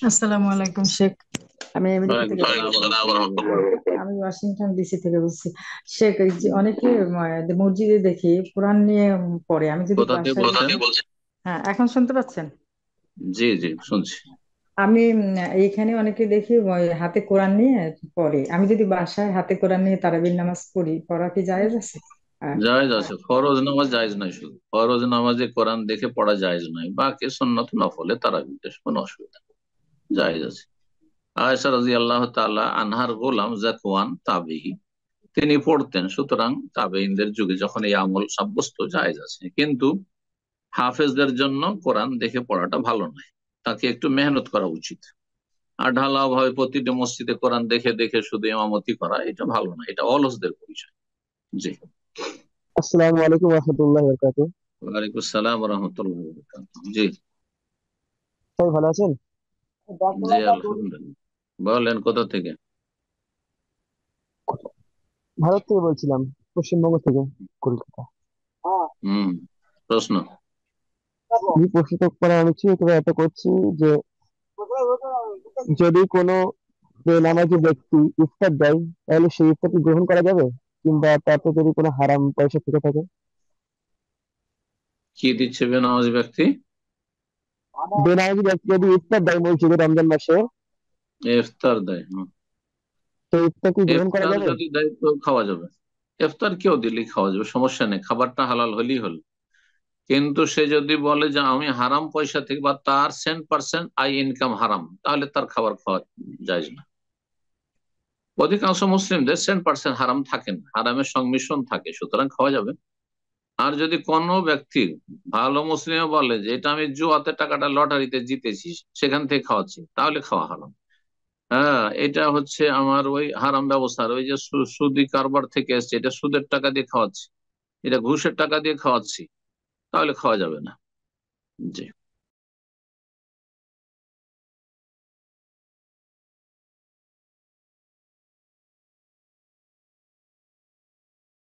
আসসালামু আলাইকুম শেখ। আমি আমেরিকা ওয়ালাইকুম থেকে সালাম বলছি। রহমতুল্লাহ। আমি ওয়াশিংটন ডিসি থেকে বলছি। শেখ, এই যে অনেকে মসজিদে দেখি কোরআন নিয়ে পড়ে। আমি যদি কোথা থেকে বাসায় বলছেন? হ্যাঁ, এখন শুনতে পাচ্ছেন? জি জি, শুনছি। আমি এইখানে অনেকে দেখি হাতে কোরআন নিয়ে পড়ে। আমি যদি বাসায় হাতে কোরআন নিয়ে তারাবির নামাজ পড়ি, পড়া কি জায়েজ আছে? আর জায়েজ আছে, ফরজ নামাজ জায়েজ নয়। শুধু ফরজ নামাজে কোরআন দেখে পড়া জায়েজ নয়, বাকি সুন্নত নফলে তারাবিতে কোনো অসুবিধা নেই, জায়েজ আছে। আয়েশা রাদিয়াল্লাহু তাআলা আনহার গোলাম যাকওয়ান তাবেঈ, তিনি পড়তেন। সুতরাং তাবেঈনদের যুগে যখন এই আমল সাব্যস্ত, জায়েজ আছে। কিন্তু হাফেজদের জন্য কোরআন দেখে পড়াটা ভালো নয়, তাকে একটু মেহনত করা উচিত। আর ঢালাও ভাবে প্রতিটি মসজিদে কোরআন দেখে দেখে শুধু ইমামতি করা, এটা ভালো না, এটা অলসদের পরিচয়। জি। আসসালামু আলাইকুম রহমতুল্লাহ বরকাতুহ। ওয়ালাইকুম আসসালাম রহমতুল্লাহ। জি। সবাই ভালো আছেন? জি আলহামদুলিল্লাহ। বলেন কোথা থেকে? ভারত থেকে বলছিলাম, পশ্চিমবঙ্গ থেকে, কলকাতা। হুম, প্রশ্ন। এই প্রশ্নটা করা অনেক ছিল, তবে এটা করছি যে যদি কোনো বেনামাজি ব্যক্তি ইফতার দেয়, তাহলে সেই ইফতারটি গ্রহণ করা যাবে, কিংবা তাতে যদি কোনো হারাম পয়সা থেকে থাকে? কি দিচ্ছে বেনামাজি ব্যক্তি? বেনামাজি ব্যক্তি যদি ইফতার দেয় মসজিদে রমজান মাসে, ইফতার দেয়, হুম। সেই ইফতার কি গ্রহণ করা ইফতার যাবে? যদি দেয় তো খাওয়া যাবে। ইফতার কেউ দিলেই খাওয়া যাবে, সমস্যা নেই, খাবারটা হালাল হলেই হলো। কিন্তু সে যদি বলে যে আমি হারাম পয়সা থেকে বা তার 10% আই ইনকাম হারাম, তাহলে তার খাবার খাওয়া যায় না। অধিকাংশ মুসলিমদের 10% হারাম থাকে না, হারামের সংমিশ্রণ থাকে, সুতরাং খাওয়া যাবে। আর যদি কোনো ব্যক্তি ভালো মুসলিম বলে যে এটা আমি জুয়াতে টাকাটা লটারিতে জিতেছি, সেখান থেকে খাওয়াচ্ছি, তাহলে খাওয়া হারাম। হ্যাঁ, এটা হচ্ছে আমার ওই হারাম ব্যবস্থার ওই যে সুদি কারবার থেকে এসছে, এটা সুদের টাকা দিয়ে খাওয়াচ্ছি, এটা ঘুষের টাকা দিয়ে খাওয়াচ্ছি, তাহলে খাওয়া যাবে না। জি।